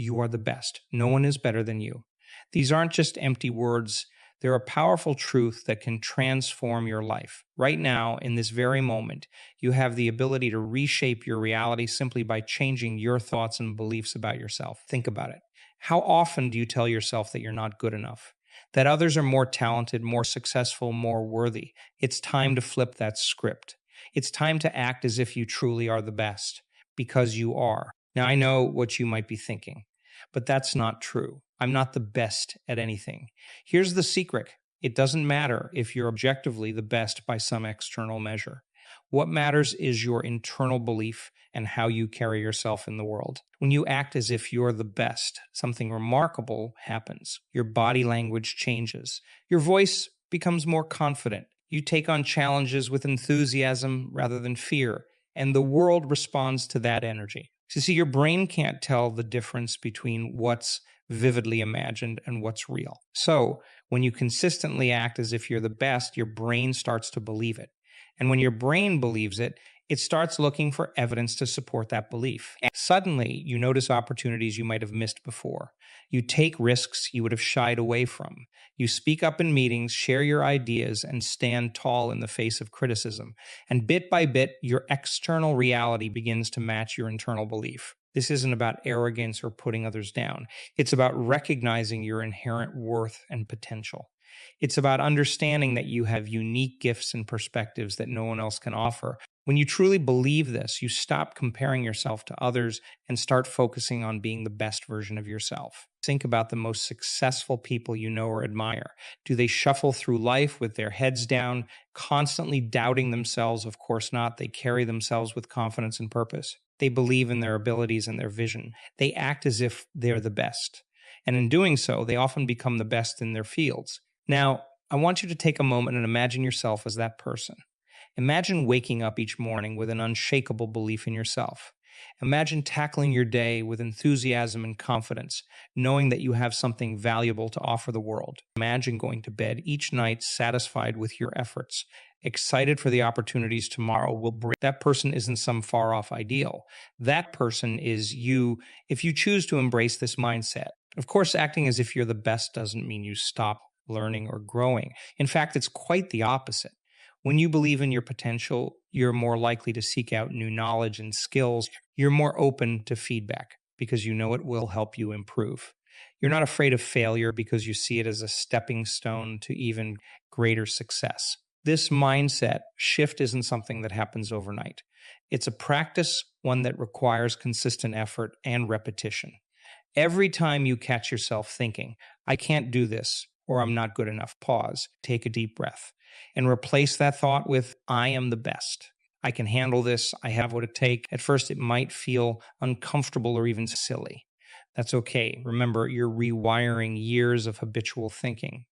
You are the best. No one is better than you. These aren't just empty words. They're a powerful truth that can transform your life. Right now, in this very moment, you have the ability to reshape your reality simply by changing your thoughts and beliefs about yourself. Think about it. How often do you tell yourself that you're not good enough? That others are more talented, more successful, more worthy? It's time to flip that script. It's time to act as if you truly are the best, because you are. Now, I know what you might be thinking, but that's not true. I'm not the best at anything. Here's the secret. It doesn't matter if you're objectively the best by some external measure. What matters is your internal belief and how you carry yourself in the world. When you act as if you're the best, something remarkable happens. Your body language changes. Your voice becomes more confident. You take on challenges with enthusiasm rather than fear, and the world responds to that energy. So, see, your brain can't tell the difference between what's vividly imagined and what's real. So, when you consistently act as if you're the best, your brain starts to believe it. And when your brain believes it, it starts looking for evidence to support that belief. And suddenly, you notice opportunities you might have missed before. You take risks you would have shied away from. You speak up in meetings, share your ideas, and stand tall in the face of criticism. And bit by bit, your external reality begins to match your internal belief. This isn't about arrogance or putting others down. It's about recognizing your inherent worth and potential. It's about understanding that you have unique gifts and perspectives that no one else can offer. When you truly believe this, you stop comparing yourself to others and start focusing on being the best version of yourself. Think about the most successful people you know or admire. Do they shuffle through life with their heads down, constantly doubting themselves? Of course not. They carry themselves with confidence and purpose. They believe in their abilities and their vision. They act as if they're the best. And in doing so, they often become the best in their fields. Now, I want you to take a moment and imagine yourself as that person. Imagine waking up each morning with an unshakable belief in yourself. Imagine tackling your day with enthusiasm and confidence, knowing that you have something valuable to offer the world. Imagine going to bed each night satisfied with your efforts, excited for the opportunities tomorrow will bring. That person isn't some far-off ideal. That person is you if you choose to embrace this mindset. Of course, acting as if you're the best doesn't mean you stop learning or growing. In fact, it's quite the opposite. When you believe in your potential, you're more likely to seek out new knowledge and skills. You're more open to feedback because you know it will help you improve. You're not afraid of failure because you see it as a stepping stone to even greater success. This mindset shift isn't something that happens overnight. It's a practice, one that requires consistent effort and repetition. Every time you catch yourself thinking, I can't do this, or I'm not good enough, pause, take a deep breath, and replace that thought with, I am the best. I can handle this. I have what it takes. At first, it might feel uncomfortable or even silly. That's okay. Remember, you're rewiring years of habitual thinking.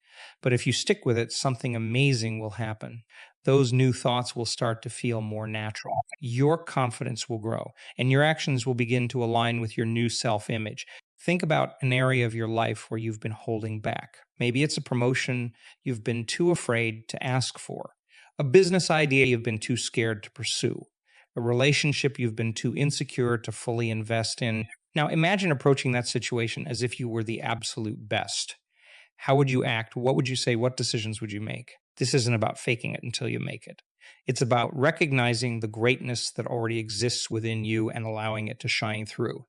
But if you stick with it, something amazing will happen. Those new thoughts will start to feel more natural. Your confidence will grow, and your actions will begin to align with your new self-image. Think about an area of your life where you've been holding back. Maybe it's a promotion you've been too afraid to ask for, a business idea you've been too scared to pursue, a relationship you've been too insecure to fully invest in. Now, imagine approaching that situation as if you were the absolute best. How would you act? What would you say? What decisions would you make? This isn't about faking it until you make it. It's about recognizing the greatness that already exists within you and allowing it to shine through.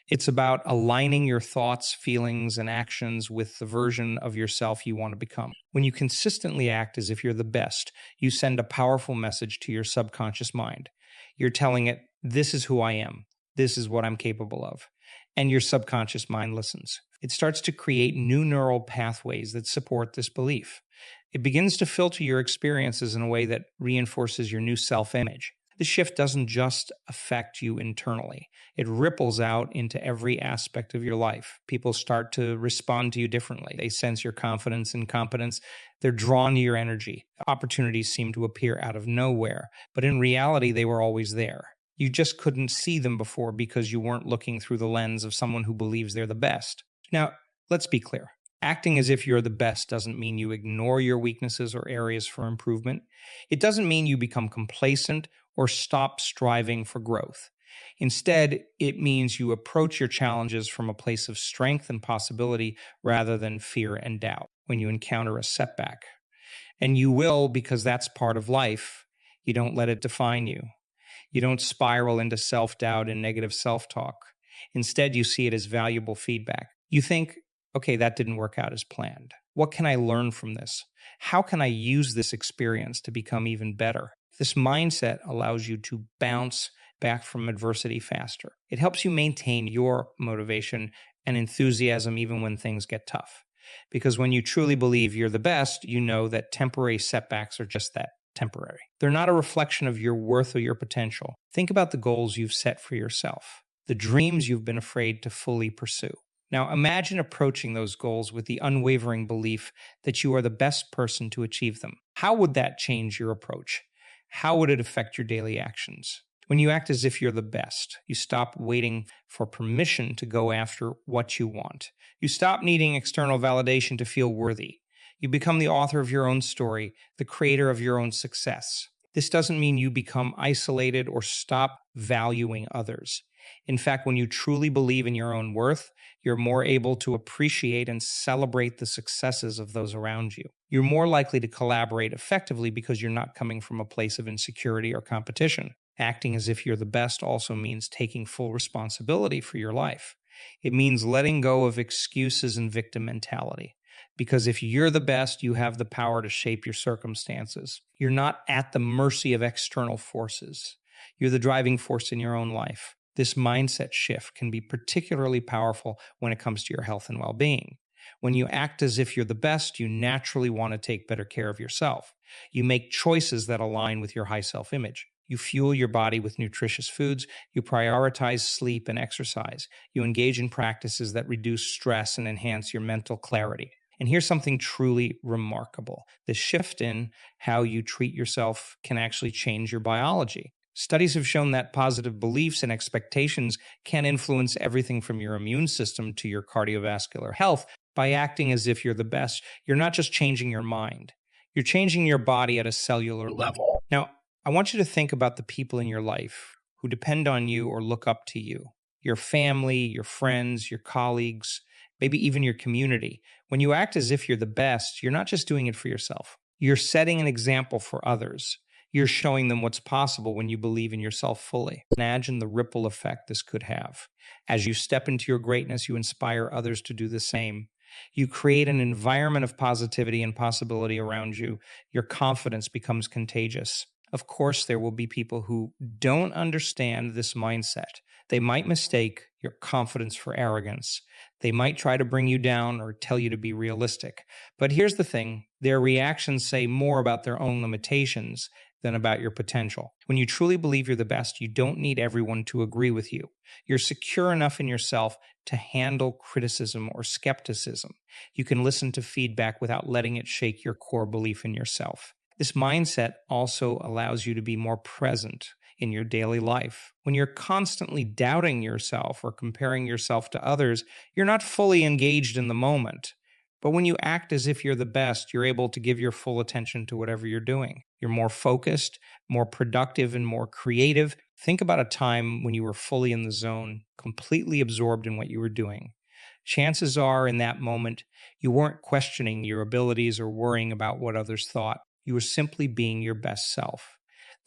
It's about aligning your thoughts, feelings, and actions with the version of yourself you want to become. When you consistently act as if you're the best, you send a powerful message to your subconscious mind. You're telling it, this is who I am. This is what I'm capable of. And your subconscious mind listens. It starts to create new neural pathways that support this belief. It begins to filter your experiences in a way that reinforces your new self-image. This shift doesn't just affect you internally. It ripples out into every aspect of your life. People start to respond to you differently. They sense your confidence and competence. They're drawn to your energy. Opportunities seem to appear out of nowhere, but in reality, they were always there. You just couldn't see them before because you weren't looking through the lens of someone who believes they're the best. Now, let's be clear. Acting as if you're the best doesn't mean you ignore your weaknesses or areas for improvement. It doesn't mean you become complacent or stop striving for growth. Instead, it means you approach your challenges from a place of strength and possibility rather than fear and doubt when you encounter a setback. And you will, because that's part of life. You don't let it define you. You don't spiral into self doubt and negative self talk. Instead, you see it as valuable feedback. You think, okay, that didn't work out as planned. What can I learn from this? How can I use this experience to become even better? This mindset allows you to bounce back from adversity faster. It helps you maintain your motivation and enthusiasm even when things get tough. Because when you truly believe you're the best, you know that temporary setbacks are just that, temporary. They're not a reflection of your worth or your potential. Think about the goals you've set for yourself, the dreams you've been afraid to fully pursue. Now imagine approaching those goals with the unwavering belief that you are the best person to achieve them. How would that change your approach? How would it affect your daily actions? When you act as if you're the best, you stop waiting for permission to go after what you want. You stop needing external validation to feel worthy. You become the author of your own story, the creator of your own success. This doesn't mean you become isolated or stop valuing others. In fact, when you truly believe in your own worth, you're more able to appreciate and celebrate the successes of those around you. You're more likely to collaborate effectively because you're not coming from a place of insecurity or competition. Acting as if you're the best also means taking full responsibility for your life. It means letting go of excuses and victim mentality. Because if you're the best, you have the power to shape your circumstances. You're not at the mercy of external forces. You're the driving force in your own life. This mindset shift can be particularly powerful when it comes to your health and well-being. When you act as if you're the best, you naturally want to take better care of yourself. You make choices that align with your high self-image. You fuel your body with nutritious foods. You prioritize sleep and exercise. You engage in practices that reduce stress and enhance your mental clarity. And here's something truly remarkable. The shift in how you treat yourself can actually change your biology. Studies have shown that positive beliefs and expectations can influence everything from your immune system to your cardiovascular health. By acting as if you're the best, you're not just changing your mind, you're changing your body at a cellular level. Now, I want you to think about the people in your life who depend on you or look up to you. Your family, your friends, your colleagues, maybe even your community. When you act as if you're the best, you're not just doing it for yourself. You're setting an example for others. You're showing them what's possible when you believe in yourself fully. Imagine the ripple effect this could have. As you step into your greatness, you inspire others to do the same. You create an environment of positivity and possibility around you. Your confidence becomes contagious. Of course, there will be people who don't understand this mindset. They might mistake your confidence for arrogance. They might try to bring you down or tell you to be realistic. But here's the thing, their reactions say more about their own limitations than about your potential. When you truly believe you're the best, you don't need everyone to agree with you. You're secure enough in yourself to handle criticism or skepticism. You can listen to feedback without letting it shake your core belief in yourself. This mindset also allows you to be more present in your daily life. When you're constantly doubting yourself or comparing yourself to others, you're not fully engaged in the moment. But when you act as if you're the best, you're able to give your full attention to whatever you're doing. You're more focused, more productive, and more creative. Think about a time when you were fully in the zone, completely absorbed in what you were doing. Chances are in that moment, you weren't questioning your abilities or worrying about what others thought. You were simply being your best self.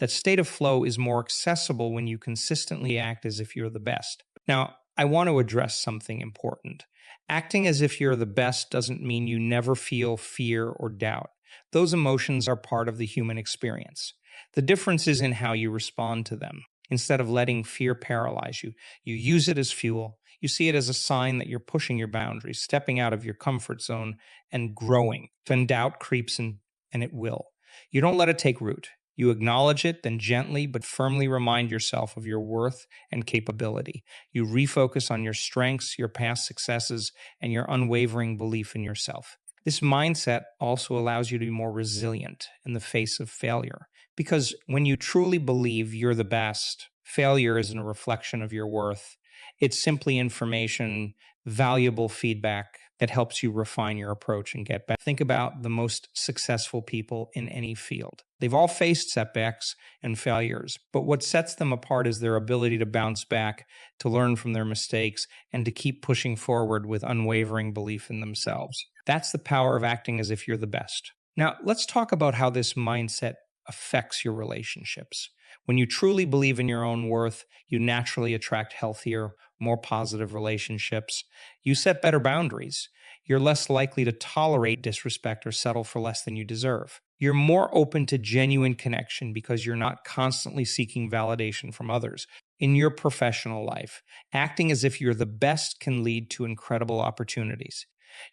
That state of flow is more accessible when you consistently act as if you're the best. Now, I want to address something important. Acting as if you're the best doesn't mean you never feel fear or doubt. Those emotions are part of the human experience. The difference is in how you respond to them. Instead of letting fear paralyze you, you use it as fuel. You see it as a sign that you're pushing your boundaries, stepping out of your comfort zone, and growing. When doubt creeps in, and it will, you don't let it take root. You acknowledge it, then gently but firmly remind yourself of your worth and capability. You refocus on your strengths, your past successes, and your unwavering belief in yourself. This mindset also allows you to be more resilient in the face of failure. Because when you truly believe you're the best, failure isn't a reflection of your worth. It's simply information valuable feedback that helps you refine your approach and get better. Think about the most successful people in any field. They've all faced setbacks and failures, but what sets them apart is their ability to bounce back, to learn from their mistakes, and to keep pushing forward with unwavering belief in themselves. That's the power of acting as if you're the best. Now, let's talk about how this mindset affects your relationships. When you truly believe in your own worth, you naturally attract healthier, more positive relationships. You set better boundaries. You're less likely to tolerate disrespect or settle for less than you deserve. You're more open to genuine connection because you're not constantly seeking validation from others. In your professional life, acting as if you're the best can lead to incredible opportunities.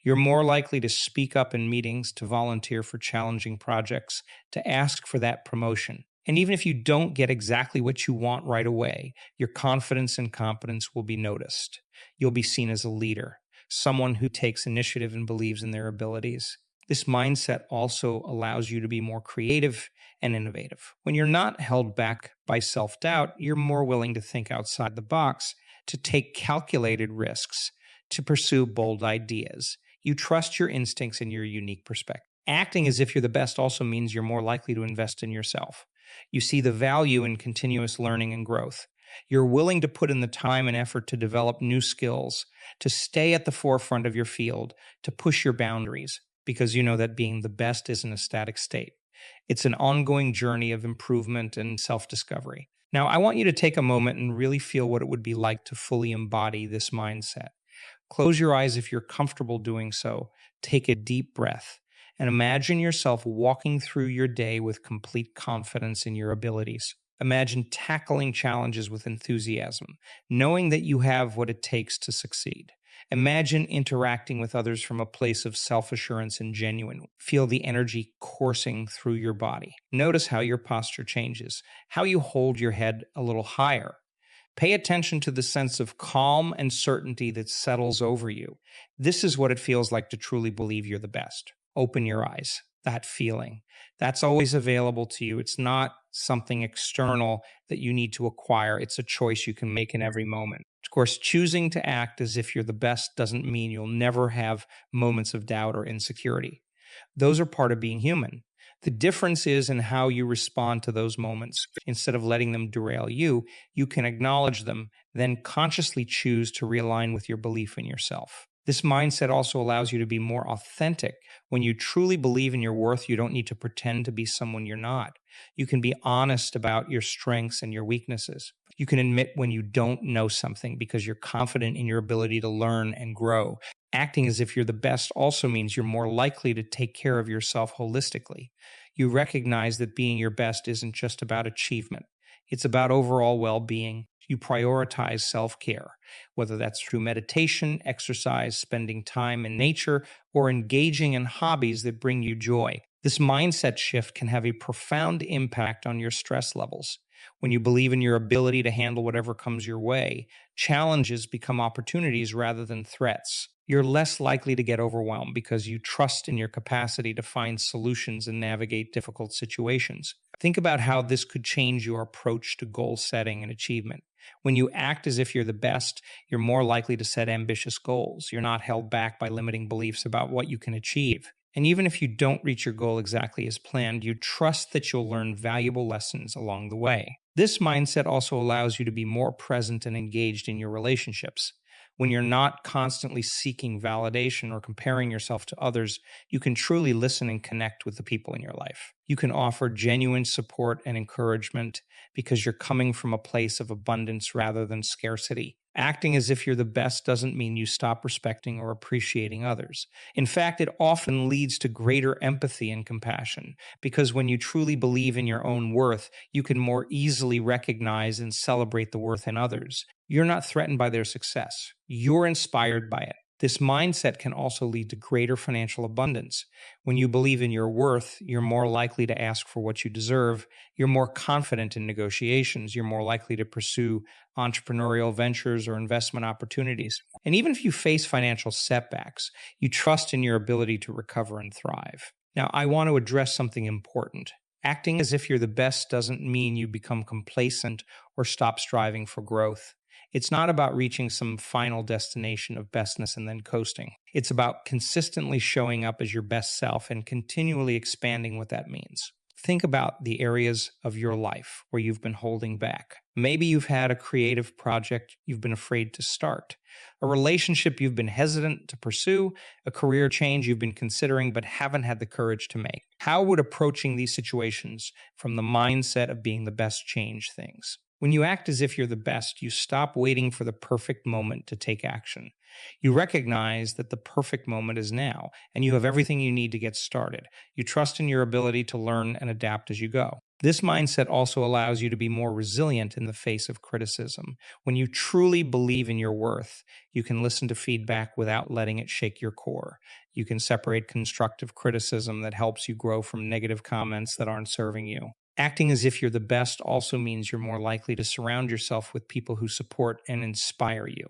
You're more likely to speak up in meetings, to volunteer for challenging projects, to ask for that promotion. And even if you don't get exactly what you want right away, your confidence and competence will be noticed. You'll be seen as a leader, someone who takes initiative and believes in their abilities. This mindset also allows you to be more creative and innovative. When you're not held back by self-doubt, you're more willing to think outside the box, to take calculated risks, to pursue bold ideas. You trust your instincts and your unique perspective. Acting as if you're the best also means you're more likely to invest in yourself. You see the value in continuous learning and growth. You're willing to put in the time and effort to develop new skills, to stay at the forefront of your field, to push your boundaries, because you know that being the best isn't a static state. It's an ongoing journey of improvement and self-discovery. Now, I want you to take a moment and really feel what it would be like to fully embody this mindset. Close your eyes if you're comfortable doing so. Take a deep breath and imagine yourself walking through your day with complete confidence in your abilities. Imagine tackling challenges with enthusiasm, knowing that you have what it takes to succeed. Imagine interacting with others from a place of self-assurance and genuine. Feel the energy coursing through your body. Notice how your posture changes, how you hold your head a little higher. Pay attention to the sense of calm and certainty that settles over you. This is what it feels like to truly believe you're the best. Open your eyes. That feeling. That's always available to you. It's not something external that you need to acquire. It's a choice you can make in every moment. Of course, choosing to act as if you're the best doesn't mean you'll never have moments of doubt or insecurity. Those are part of being human. The difference is in how you respond to those moments. Instead of letting them derail you, you can acknowledge them, then consciously choose to realign with your belief in yourself. This mindset also allows you to be more authentic. When you truly believe in your worth, you don't need to pretend to be someone you're not. You can be honest about your strengths and your weaknesses. You can admit when you don't know something because you're confident in your ability to learn and grow. Acting as if you're the best also means you're more likely to take care of yourself holistically. You recognize that being your best isn't just about achievement. It's about overall well-being. You prioritize self-care, whether that's through meditation, exercise, spending time in nature, or engaging in hobbies that bring you joy. This mindset shift can have a profound impact on your stress levels. When you believe in your ability to handle whatever comes your way, challenges become opportunities rather than threats. You're less likely to get overwhelmed because you trust in your capacity to find solutions and navigate difficult situations. Think about how this could change your approach to goal setting and achievement. When you act as if you're the best, you're more likely to set ambitious goals. You're not held back by limiting beliefs about what you can achieve. And even if you don't reach your goal exactly as planned, you trust that you'll learn valuable lessons along the way. This mindset also allows you to be more present and engaged in your relationships. When you're not constantly seeking validation or comparing yourself to others, you can truly listen and connect with the people in your life. You can offer genuine support and encouragement because you're coming from a place of abundance rather than scarcity. Acting as if you're the best doesn't mean you stop respecting or appreciating others. In fact, it often leads to greater empathy and compassion, because when you truly believe in your own worth, you can more easily recognize and celebrate the worth in others. You're not threatened by their success. You're inspired by it. This mindset can also lead to greater financial abundance. When you believe in your worth, you're more likely to ask for what you deserve. You're more confident in negotiations. You're more likely to pursue entrepreneurial ventures or investment opportunities. And even if you face financial setbacks, you trust in your ability to recover and thrive. Now, I want to address something important. Acting as if you're the best doesn't mean you become complacent or stop striving for growth. It's not about reaching some final destination of bestness and then coasting. It's about consistently showing up as your best self and continually expanding what that means. Think about the areas of your life where you've been holding back. Maybe you've had a creative project you've been afraid to start, a relationship you've been hesitant to pursue, a career change you've been considering but haven't had the courage to make. How would approaching these situations from the mindset of being the best change things? When you act as if you're the best, you stop waiting for the perfect moment to take action. You recognize that the perfect moment is now, and you have everything you need to get started. You trust in your ability to learn and adapt as you go. This mindset also allows you to be more resilient in the face of criticism. When you truly believe in your worth, you can listen to feedback without letting it shake your core. You can separate constructive criticism that helps you grow from negative comments that aren't serving you. Acting as if you're the best also means you're more likely to surround yourself with people who support and inspire you.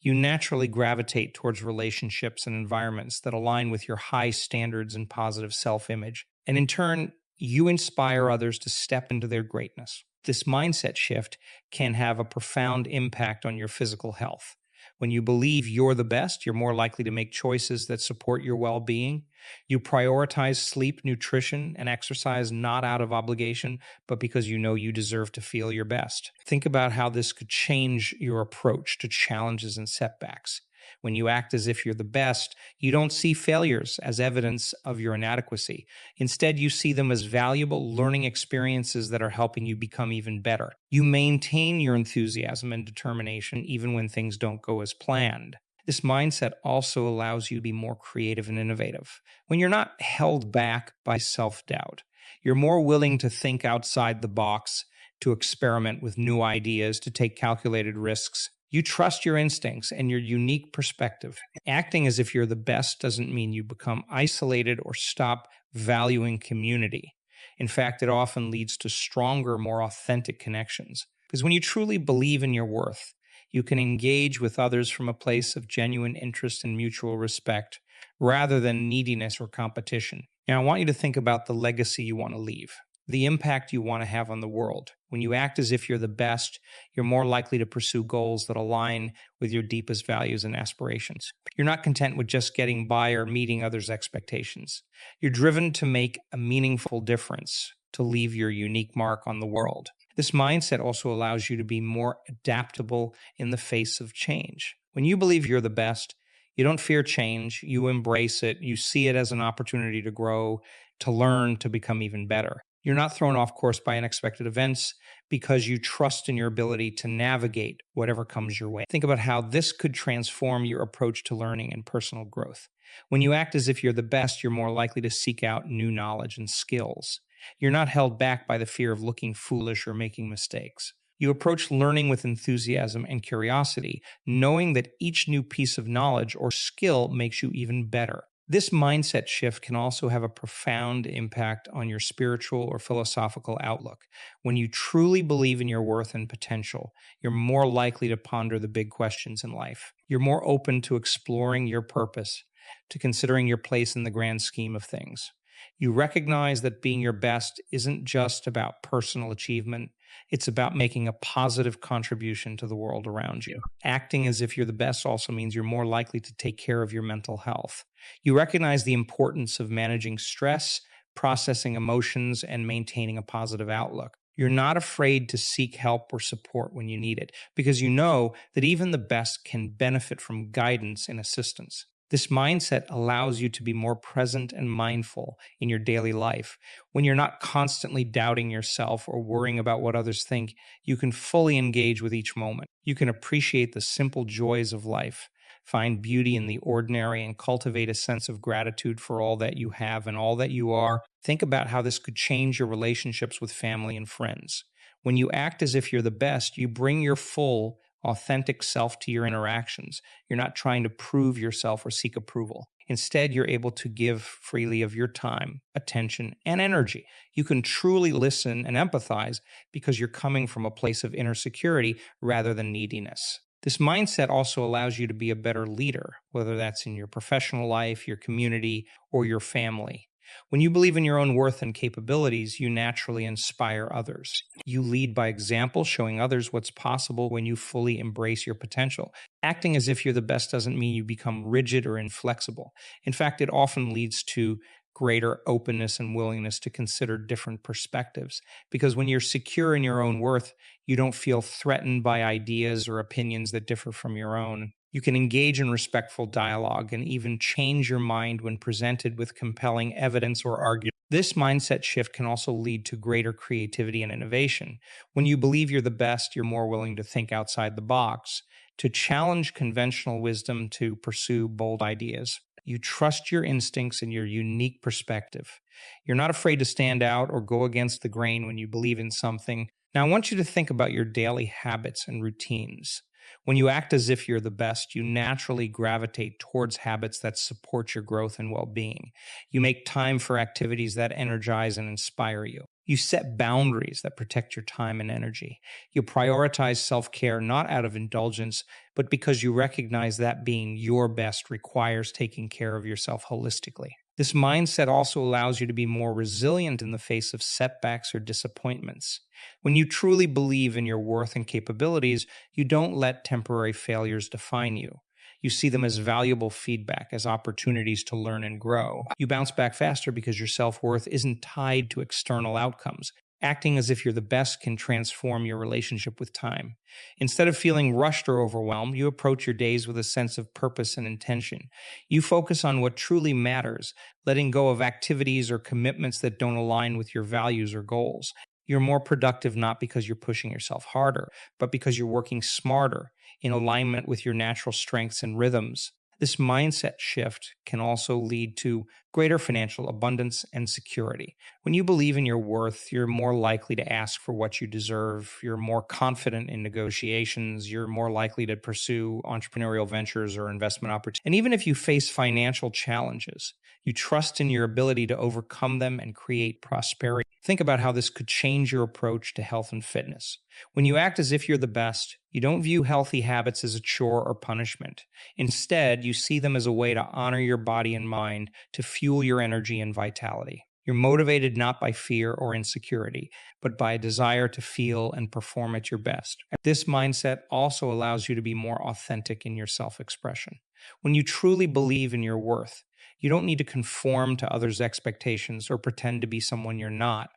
You naturally gravitate towards relationships and environments that align with your high standards and positive self-image. And in turn, you inspire others to step into their greatness. This mindset shift can have a profound impact on your physical health. When you believe you're the best, you're more likely to make choices that support your well-being. You prioritize sleep, nutrition, and exercise not out of obligation, but because you know you deserve to feel your best. Think about how this could change your approach to challenges and setbacks. When you act as if you're the best, you don't see failures as evidence of your inadequacy. Instead, you see them as valuable learning experiences that are helping you become even better. You maintain your enthusiasm and determination even when things don't go as planned. This mindset also allows you to be more creative and innovative. When you're not held back by self-doubt, you're more willing to think outside the box, to experiment with new ideas, to take calculated risks. You trust your instincts and your unique perspective. Acting as if you're the best doesn't mean you become isolated or stop valuing community. In fact, it often leads to stronger, more authentic connections. Because when you truly believe in your worth, you can engage with others from a place of genuine interest and mutual respect rather than neediness or competition. Now, I want you to think about the legacy you want to leave, the impact you want to have on the world. When you act as if you're the best, you're more likely to pursue goals that align with your deepest values and aspirations. You're not content with just getting by or meeting others' expectations. You're driven to make a meaningful difference, to leave your unique mark on the world. This mindset also allows you to be more adaptable in the face of change. When you believe you're the best, you don't fear change, you embrace it, you see it as an opportunity to grow, to learn, to become even better. You're not thrown off course by unexpected events because you trust in your ability to navigate whatever comes your way. Think about how this could transform your approach to learning and personal growth. When you act as if you're the best, you're more likely to seek out new knowledge and skills. You're not held back by the fear of looking foolish or making mistakes. You approach learning with enthusiasm and curiosity, knowing that each new piece of knowledge or skill makes you even better. This mindset shift can also have a profound impact on your spiritual or philosophical outlook. When you truly believe in your worth and potential, you're more likely to ponder the big questions in life. You're more open to exploring your purpose, to considering your place in the grand scheme of things. You recognize that being your best isn't just about personal achievement. It's about making a positive contribution to the world around you. Acting as if you're the best also means you're more likely to take care of your mental health. You recognize the importance of managing stress, processing emotions, and maintaining a positive outlook. You're not afraid to seek help or support when you need it, because you know that even the best can benefit from guidance and assistance. This mindset allows you to be more present and mindful in your daily life. When you're not constantly doubting yourself or worrying about what others think, you can fully engage with each moment. You can appreciate the simple joys of life, find beauty in the ordinary, and cultivate a sense of gratitude for all that you have and all that you are. Think about how this could change your relationships with family and friends. When you act as if you're the best, you bring your full, authentic self to your interactions. You're not trying to prove yourself or seek approval. Instead, you're able to give freely of your time, attention, and energy. You can truly listen and empathize because you're coming from a place of inner security rather than neediness. This mindset also allows you to be a better leader, whether that's in your professional life, your community, or your family. When you believe in your own worth and capabilities, you naturally inspire others. You lead by example, showing others what's possible when you fully embrace your potential. Acting as if you're the best doesn't mean you become rigid or inflexible. In fact, it often leads to greater openness and willingness to consider different perspectives. Because when you're secure in your own worth, you don't feel threatened by ideas or opinions that differ from your own. You can engage in respectful dialogue and even change your mind when presented with compelling evidence or argument. This mindset shift can also lead to greater creativity and innovation. When you believe you're the best, you're more willing to think outside the box, to challenge conventional wisdom, to pursue bold ideas. You trust your instincts and your unique perspective. You're not afraid to stand out or go against the grain when you believe in something. Now, I want you to think about your daily habits and routines. When you act as if you're the best, you naturally gravitate towards habits that support your growth and well being. You make time for activities that energize and inspire you. You set boundaries that protect your time and energy. You prioritize self care not out of indulgence, but because you recognize that being your best requires taking care of yourself holistically. This mindset also allows you to be more resilient in the face of setbacks or disappointments. When you truly believe in your worth and capabilities, you don't let temporary failures define you. You see them as valuable feedback, as opportunities to learn and grow. You bounce back faster because your self-worth isn't tied to external outcomes. Acting as if you're the best can transform your relationship with time. Instead of feeling rushed or overwhelmed, you approach your days with a sense of purpose and intention. You focus on what truly matters, letting go of activities or commitments that don't align with your values or goals. You're more productive not because you're pushing yourself harder, but because you're working smarter in alignment with your natural strengths and rhythms. This mindset shift can also lead to greater financial abundance and security. When you believe in your worth, you're more likely to ask for what you deserve. You're more confident in negotiations. You're more likely to pursue entrepreneurial ventures or investment opportunities. And even if you face financial challenges, you trust in your ability to overcome them and create prosperity. Think about how this could change your approach to health and fitness. When you act as if you're the best, you don't view healthy habits as a chore or punishment. Instead, you see them as a way to honor your body and mind, to fuel your energy and vitality. You're motivated not by fear or insecurity, but by a desire to feel and perform at your best. This mindset also allows you to be more authentic in your self-expression. When you truly believe in your worth, you don't need to conform to others' expectations or pretend to be someone you're not.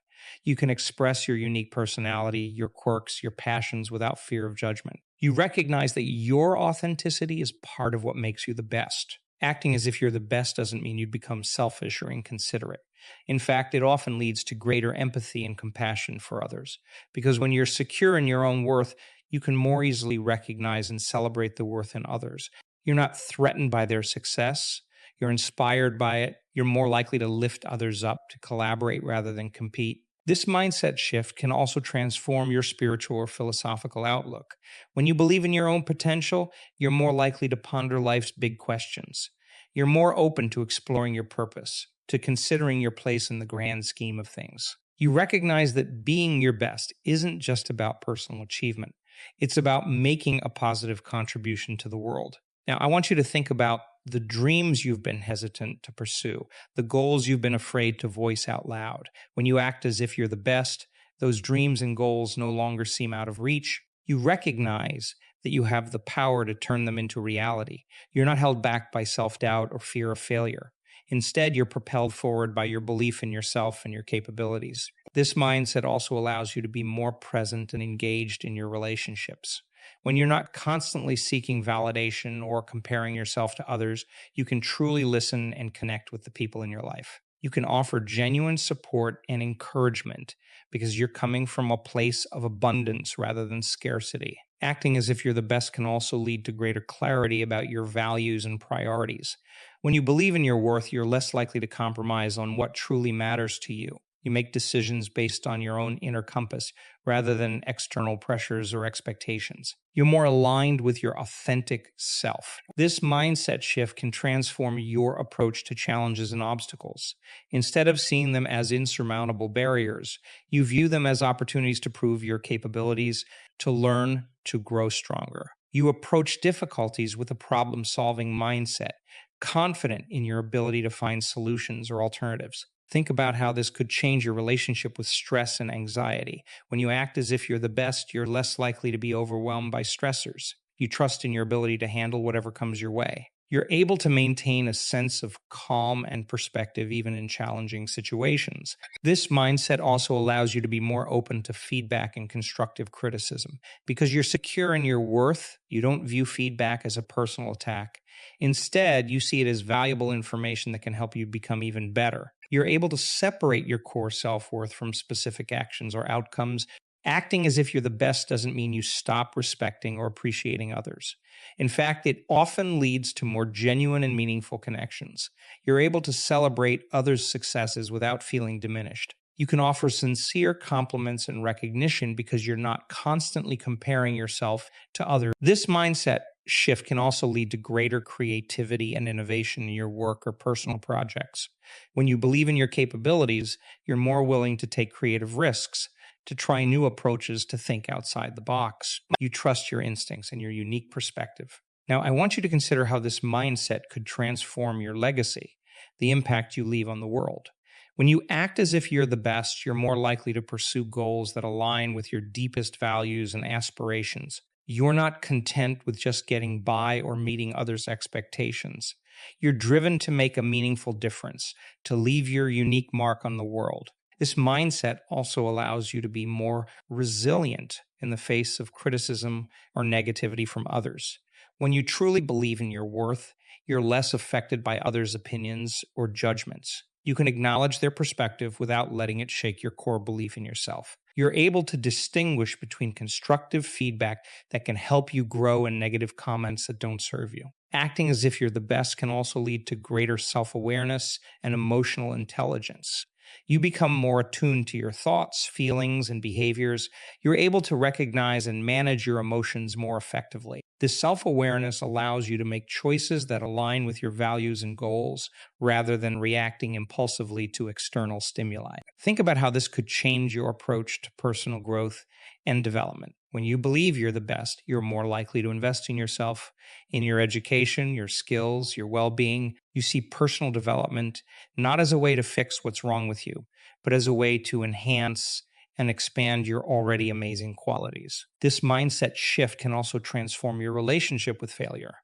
You can express your unique personality, your quirks, your passions without fear of judgment. You recognize that your authenticity is part of what makes you the best. Acting as if you're the best doesn't mean you become selfish or inconsiderate. In fact, it often leads to greater empathy and compassion for others. Because when you're secure in your own worth, you can more easily recognize and celebrate the worth in others. You're not threatened by their success. You're inspired by it. You're more likely to lift others up, to collaborate rather than compete. This mindset shift can also transform your spiritual or philosophical outlook. When you believe in your own potential, you're more likely to ponder life's big questions. You're more open to exploring your purpose, to considering your place in the grand scheme of things. You recognize that being your best isn't just about personal achievement. It's about making a positive contribution to the world. Now, I want you to think about the dreams you've been hesitant to pursue, the goals you've been afraid to voice out loud. When you act as if you're the best, those dreams and goals no longer seem out of reach. You recognize that you have the power to turn them into reality. You're not held back by self-doubt or fear of failure. Instead, you're propelled forward by your belief in yourself and your capabilities. This mindset also allows you to be more present and engaged in your relationships. When you're not constantly seeking validation or comparing yourself to others, you can truly listen and connect with the people in your life. You can offer genuine support and encouragement because you're coming from a place of abundance rather than scarcity. Acting as if you're the best can also lead to greater clarity about your values and priorities. When you believe in your worth, you're less likely to compromise on what truly matters to you. You make decisions based on your own inner compass rather than external pressures or expectations. You're more aligned with your authentic self. This mindset shift can transform your approach to challenges and obstacles. Instead of seeing them as insurmountable barriers, you view them as opportunities to prove your capabilities, to learn, to grow stronger. You approach difficulties with a problem-solving mindset, confident in your ability to find solutions or alternatives. Think about how this could change your relationship with stress and anxiety. When you act as if you're the best, you're less likely to be overwhelmed by stressors. You trust in your ability to handle whatever comes your way. You're able to maintain a sense of calm and perspective even in challenging situations. This mindset also allows you to be more open to feedback and constructive criticism. Because you're secure in your worth, you don't view feedback as a personal attack. Instead, you see it as valuable information that can help you become even better. You're able to separate your core self-worth from specific actions or outcomes. Acting as if you're the best doesn't mean you stop respecting or appreciating others. In fact, it often leads to more genuine and meaningful connections. You're able to celebrate others' successes without feeling diminished. You can offer sincere compliments and recognition because you're not constantly comparing yourself to others. This mindset shift can also lead to greater creativity and innovation in your work or personal projects. When you believe in your capabilities, you're more willing to take creative risks, to try new approaches, to think outside the box. You trust your instincts and your unique perspective. Now, I want you to consider how this mindset could transform your legacy, the impact you leave on the world. When you act as if you're the best, you're more likely to pursue goals that align with your deepest values and aspirations. You're not content with just getting by or meeting others' expectations. You're driven to make a meaningful difference, to leave your unique mark on the world. This mindset also allows you to be more resilient in the face of criticism or negativity from others. When you truly believe in your worth, you're less affected by others' opinions or judgments. You can acknowledge their perspective without letting it shake your core belief in yourself. You're able to distinguish between constructive feedback that can help you grow and negative comments that don't serve you. Acting as if you're the best can also lead to greater self-awareness and emotional intelligence. You become more attuned to your thoughts, feelings, and behaviors. You're able to recognize and manage your emotions more effectively. This self-awareness allows you to make choices that align with your values and goals rather than reacting impulsively to external stimuli. Think about how this could change your approach to personal growth and development. When you believe you're the best, you're more likely to invest in yourself, in your education, your skills, your well-being. You see personal development not as a way to fix what's wrong with you, but as a way to enhance and expand your already amazing qualities. This mindset shift can also transform your relationship with failure.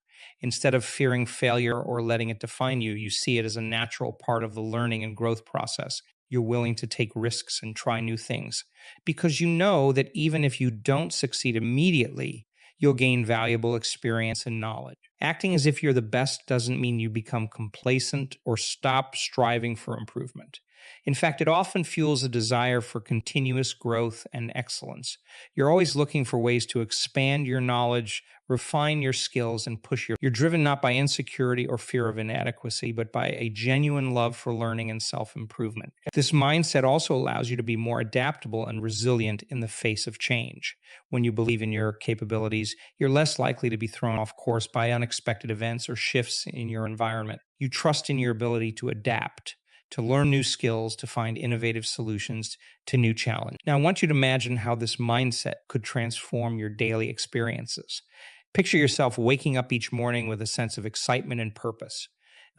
Instead of fearing failure or letting it define you, you see it as a natural part of the learning and growth process. You're willing to take risks and try new things because you know that even if you don't succeed immediately, you'll gain valuable experience and knowledge. Acting as if you're the best doesn't mean you become complacent or stop striving for improvement. In fact, it often fuels a desire for continuous growth and excellence. You're always looking for ways to expand your knowledge, refine your skills, and push You're driven not by insecurity or fear of inadequacy, but by a genuine love for learning and self-improvement. This mindset also allows you to be more adaptable and resilient in the face of change. When you believe in your capabilities, you're less likely to be thrown off course by unexpected events or shifts in your environment. You trust in your ability to adapt, to learn new skills, to find innovative solutions to new challenges. Now, I want you to imagine how this mindset could transform your daily experiences. Picture yourself waking up each morning with a sense of excitement and purpose.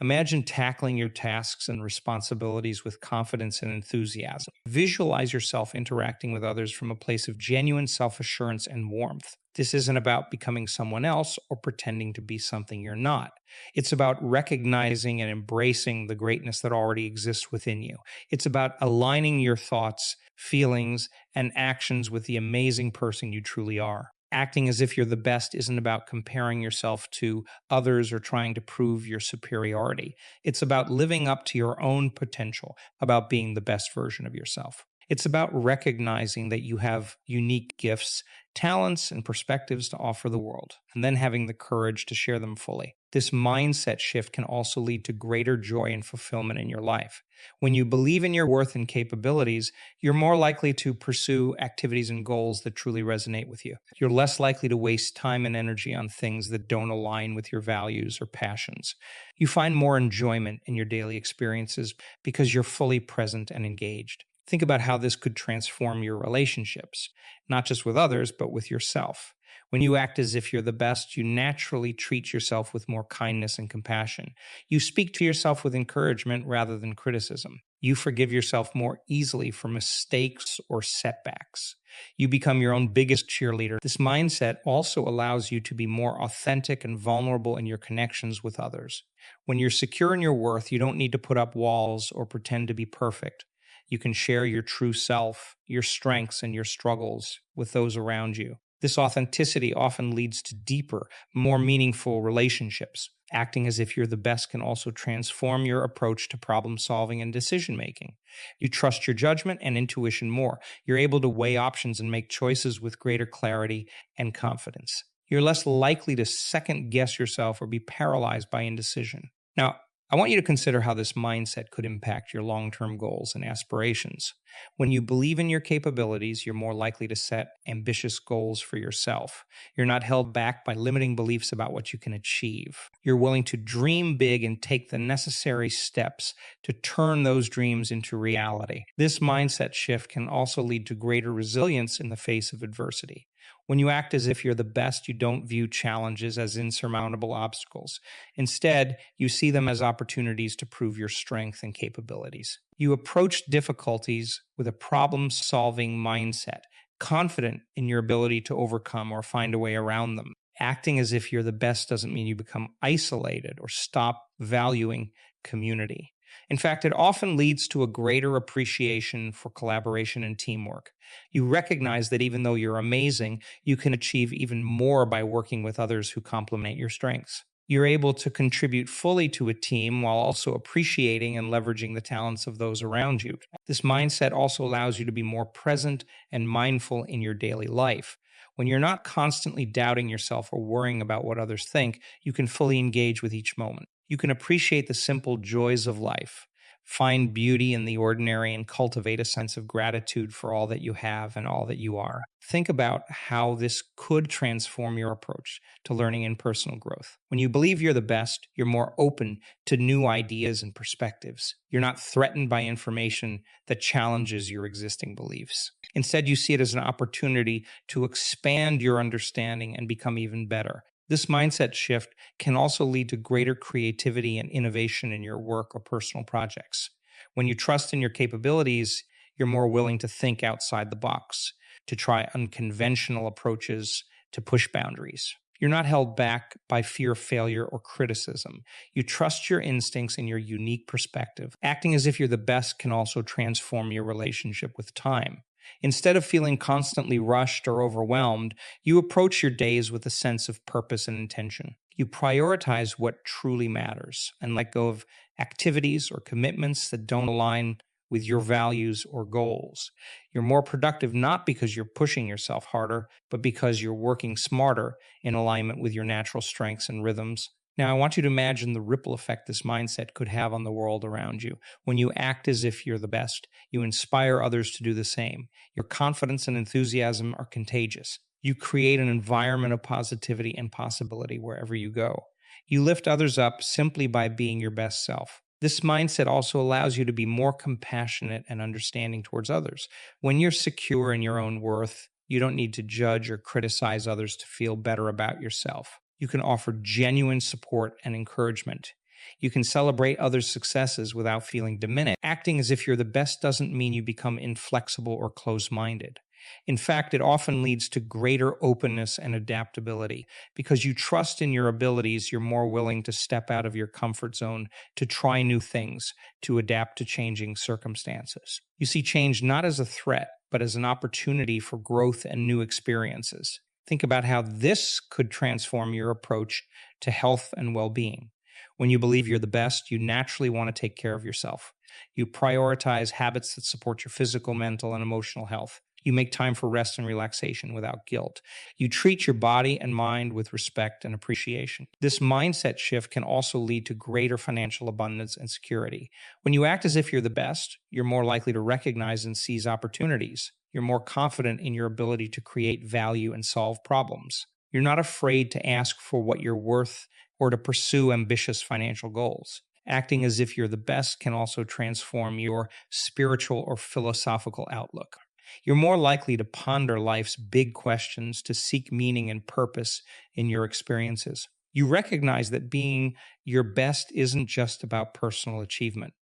Imagine tackling your tasks and responsibilities with confidence and enthusiasm. Visualize yourself interacting with others from a place of genuine self-assurance and warmth. This isn't about becoming someone else or pretending to be something you're not. It's about recognizing and embracing the greatness that already exists within you. It's about aligning your thoughts, feelings, and actions with the amazing person you truly are. Acting as if you're the best isn't about comparing yourself to others or trying to prove your superiority. It's about living up to your own potential, about being the best version of yourself. It's about recognizing that you have unique gifts, talents, and perspectives to offer the world, and then having the courage to share them fully. This mindset shift can also lead to greater joy and fulfillment in your life. When you believe in your worth and capabilities, you're more likely to pursue activities and goals that truly resonate with you. You're less likely to waste time and energy on things that don't align with your values or passions. You find more enjoyment in your daily experiences because you're fully present and engaged. Think about how this could transform your relationships, not just with others, but with yourself. When you act as if you're the best, you naturally treat yourself with more kindness and compassion. You speak to yourself with encouragement rather than criticism. You forgive yourself more easily for mistakes or setbacks. You become your own biggest cheerleader. This mindset also allows you to be more authentic and vulnerable in your connections with others. When you're secure in your worth, you don't need to put up walls or pretend to be perfect. You can share your true self, your strengths, and your struggles with those around you. This authenticity often leads to deeper, more meaningful relationships. Acting as if you're the best can also transform your approach to problem solving and decision making. You trust your judgment and intuition more. You're able to weigh options and make choices with greater clarity and confidence. You're less likely to second guess yourself or be paralyzed by indecision. Now, I want you to consider how this mindset could impact your long-term goals and aspirations. When you believe in your capabilities, you're more likely to set ambitious goals for yourself. You're not held back by limiting beliefs about what you can achieve. You're willing to dream big and take the necessary steps to turn those dreams into reality. This mindset shift can also lead to greater resilience in the face of adversity. When you act as if you're the best, you don't view challenges as insurmountable obstacles. Instead, you see them as opportunities to prove your strength and capabilities. You approach difficulties with a problem-solving mindset, confident in your ability to overcome or find a way around them. Acting as if you're the best doesn't mean you become isolated or stop valuing community. In fact, it often leads to a greater appreciation for collaboration and teamwork. You recognize that even though you're amazing, you can achieve even more by working with others who complement your strengths. You're able to contribute fully to a team while also appreciating and leveraging the talents of those around you. This mindset also allows you to be more present and mindful in your daily life. When you're not constantly doubting yourself or worrying about what others think, you can fully engage with each moment. You can appreciate the simple joys of life, find beauty in the ordinary, and cultivate a sense of gratitude for all that you have and all that you are. Think about how this could transform your approach to learning and personal growth. When you believe you're the best, you're more open to new ideas and perspectives. You're not threatened by information that challenges your existing beliefs. Instead, you see it as an opportunity to expand your understanding and become even better. This mindset shift can also lead to greater creativity and innovation in your work or personal projects. When you trust in your capabilities, you're more willing to think outside the box, to try unconventional approaches, to push boundaries. You're not held back by fear of failure or criticism. You trust your instincts and your unique perspective. Acting as if you're the best can also transform your relationship with time. Instead of feeling constantly rushed or overwhelmed, you approach your days with a sense of purpose and intention. You prioritize what truly matters and let go of activities or commitments that don't align with your values or goals. You're more productive not because you're pushing yourself harder, but because you're working smarter in alignment with your natural strengths and rhythms. Now, I want you to imagine the ripple effect this mindset could have on the world around you. When you act as if you're the best, you inspire others to do the same. Your confidence and enthusiasm are contagious. You create an environment of positivity and possibility wherever you go. You lift others up simply by being your best self. This mindset also allows you to be more compassionate and understanding towards others. When you're secure in your own worth, you don't need to judge or criticize others to feel better about yourself. You can offer genuine support and encouragement. You can celebrate others' successes without feeling diminished. Acting as if you're the best doesn't mean you become inflexible or close-minded. In fact, it often leads to greater openness and adaptability. Because you trust in your abilities, you're more willing to step out of your comfort zone, to try new things, to adapt to changing circumstances. You see change not as a threat, but as an opportunity for growth and new experiences. Think about how this could transform your approach to health and well-being. When you believe you're the best, you naturally want to take care of yourself. You prioritize habits that support your physical, mental, and emotional health. You make time for rest and relaxation without guilt. You treat your body and mind with respect and appreciation. This mindset shift can also lead to greater financial abundance and security. When you act as if you're the best, you're more likely to recognize and seize opportunities. You're more confident in your ability to create value and solve problems. You're not afraid to ask for what you're worth or to pursue ambitious financial goals. Acting as if you're the best can also transform your spiritual or philosophical outlook. You're more likely to ponder life's big questions, to seek meaning and purpose in your experiences. You recognize that being your best isn't just about personal achievement.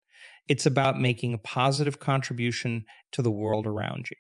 It's about making a positive contribution to the world around you.